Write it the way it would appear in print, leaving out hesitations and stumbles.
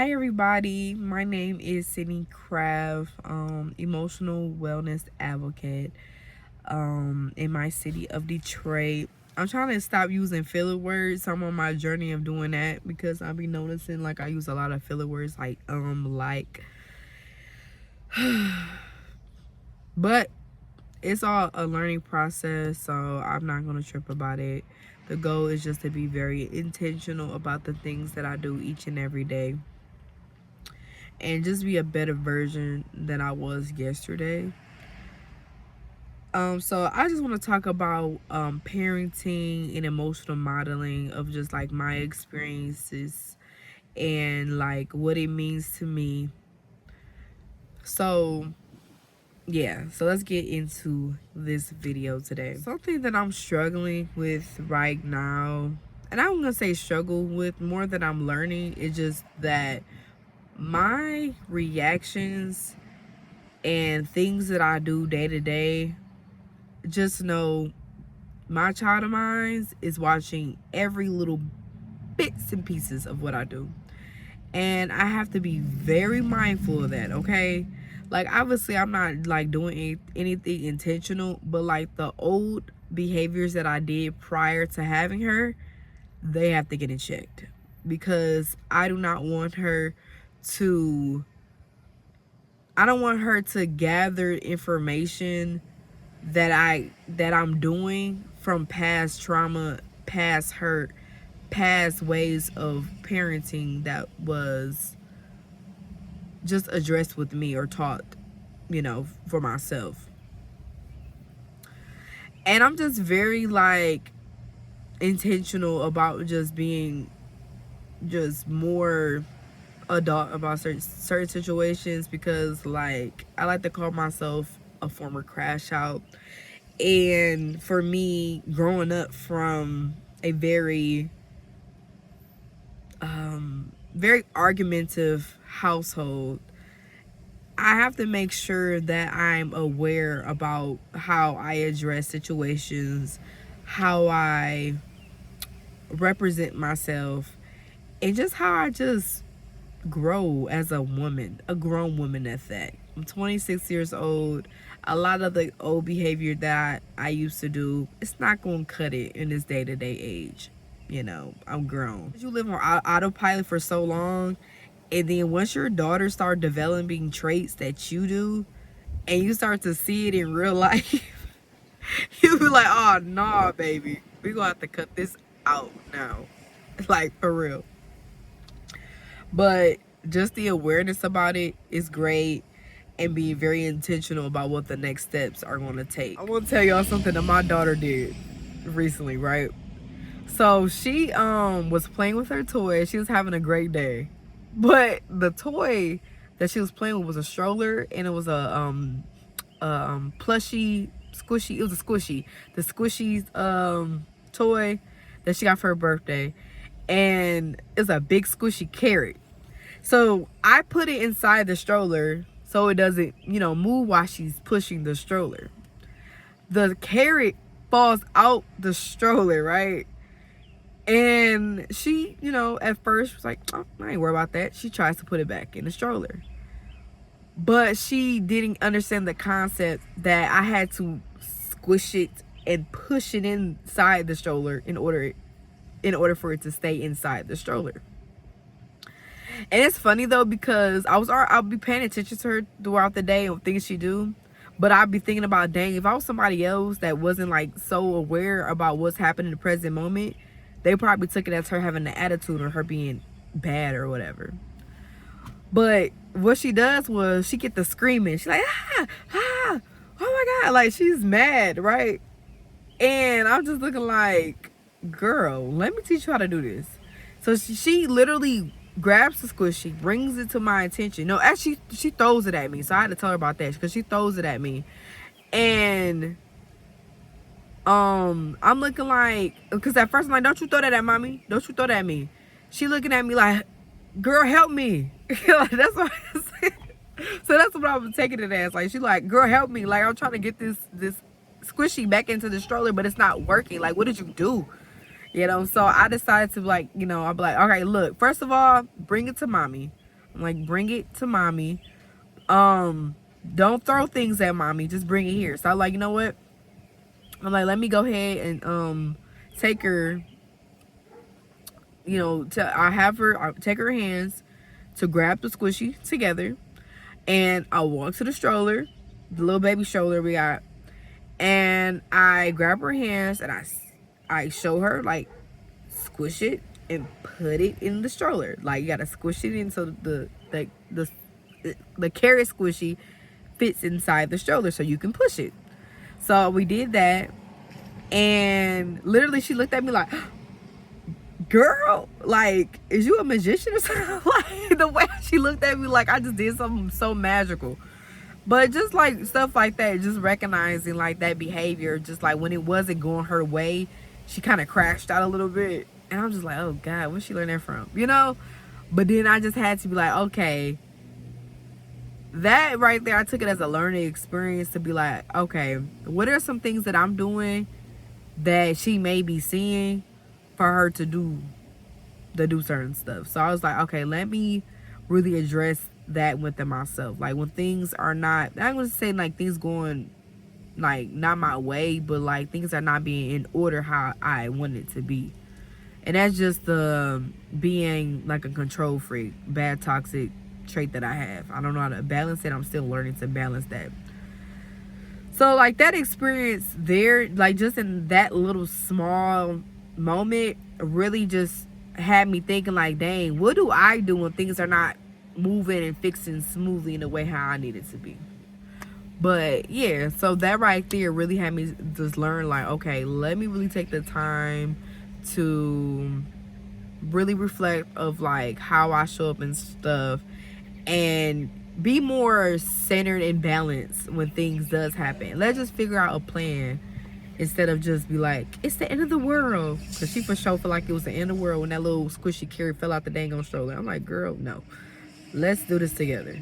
Hi everybody, my name is Sydney Craft, emotional wellness advocate in my city of Detroit. I'm trying to stop using filler words. I'm on my journey of doing that because I'll be noticing like I use a lot of filler words like but it's all a learning process, so I'm not gonna trip about it. The goal is just to be very intentional about the things that I do each and every day and just be a better version than I was yesterday. So I just want to talk about parenting and emotional modeling of just like my experiences and like what it means to me. So yeah, so let's get into this video today. Something that I'm struggling with right now, and I'm gonna say struggle with more than I'm learning, is just that my reactions and things that I do day to day, just know my child of mine is watching every little bits and pieces of what I do. And I have to be very mindful of that, okay? Like, obviously, I'm not like doing anything intentional, but like the old behaviors that I did prior to having her, they have to get in checked because I don't want her to gather information that I'm doing from past trauma, past hurt, past ways of parenting that was just addressed with me or taught, for myself. And I'm just very like intentional about just being just more adult about certain situations because like I like to call myself a former crash out. And for me, growing up from a very very argumentative household, I have to make sure that I'm aware about how I address situations, how I represent myself, and just how I just grow as a woman, a grown woman at that. I'm 26 years old. A lot of the old behavior that I used to do, it's not going to cut it in this day-to-day age. I'm grown. You live on autopilot for so long, and then once your daughter start developing traits that you do, and you start to see it in real life, you be like, oh, nah, baby. We going to have to cut this out now. Like, for real. But just the awareness about it is great, and being very intentional about what the next steps are going to take. I want to tell y'all something that my daughter did recently, right? So she was playing with her toy. She was having a great day. But the toy that she was playing with was a stroller, and it was a plushy squishy. It was a squishy. The squishy toy that she got for her birthday. And it's a big squishy carrot. So I put it inside the stroller so it doesn't, move while she's pushing the stroller. The carrot falls out the stroller, right? And she, at first was like, oh, I ain't worried about that. She tries to put it back in the stroller. But she didn't understand the concept that I had to squish it and push it inside the stroller in order for it to stay inside the stroller. And it's funny though because I'll be paying attention to her throughout the day and things she do, but I'll be thinking about, dang, if I was somebody else that wasn't like so aware about what's happening in the present moment, they probably took it as her having an attitude or her being bad or whatever. But what she does was she get the screaming. She's like, ah, oh my God, like she's mad, right? And I'm just looking like, girl, let me teach you how to do this. So she literally grabs the squishy, brings it to my attention. No, actually, she throws it at me. So I had to tell her about that because she throws it at me. And I'm looking like, because at first I'm like, don't you throw that at mommy. Don't you throw that at me. She looking at me like, girl, help me. Like, that's what I said. So that's what I was taking it as. Like, she like, girl, help me. Like, I'm trying to get this squishy back into the stroller, but it's not working. Like, what did you do? So I decided to like, I'll be like, okay, look, first of all, bring it to mommy. I'm like, bring it to mommy. Don't throw things at mommy. Just bring it here. So I'm like, you know what? I'm like, let me go ahead and take her. You know, I take her hands to grab the squishy together, and I walk to the stroller, the little baby stroller we got, and I grab her hands and I show her, like, squish it and put it in the stroller. Like, you gotta squish it in so the carrot squishy fits inside the stroller so you can push it. So we did that, and literally she looked at me like, girl, like, is you a magician or something? Like, the way she looked at me like I just did something so magical. But just like stuff like that, just recognizing like that behavior, just like when it wasn't going her way, she kind of crashed out a little bit. And I'm just like, oh God, where'd she learn that from? You know? But then I just had to be like, okay, that right there, I took it as a learning experience to be like, okay, what are some things that I'm doing that she may be seeing for her to do certain stuff? So I was like, okay, let me really address that within myself. Like, when things are not, I'm gonna say like things going like not my way, but like things are not being in order how I want it to be. And that's just being like a control freak, bad toxic trait that I have. I don't know how to balance it. I'm still learning to balance that. So like that experience there, like just in that little small moment, really just had me thinking like, dang, what do I do when things are not moving and fixing smoothly in the way how I need it to be? But yeah, so that right there really had me just learn like, okay, let me really take the time to really reflect of like how I show up and stuff, and be more centered and balanced when things does happen. Let's just figure out a plan instead of just be like, it's the end of the world. Because she for sure felt like it was the end of the world when that little squishy carrot fell out the dang on stroller. I'm like, girl, no. Let's do this together.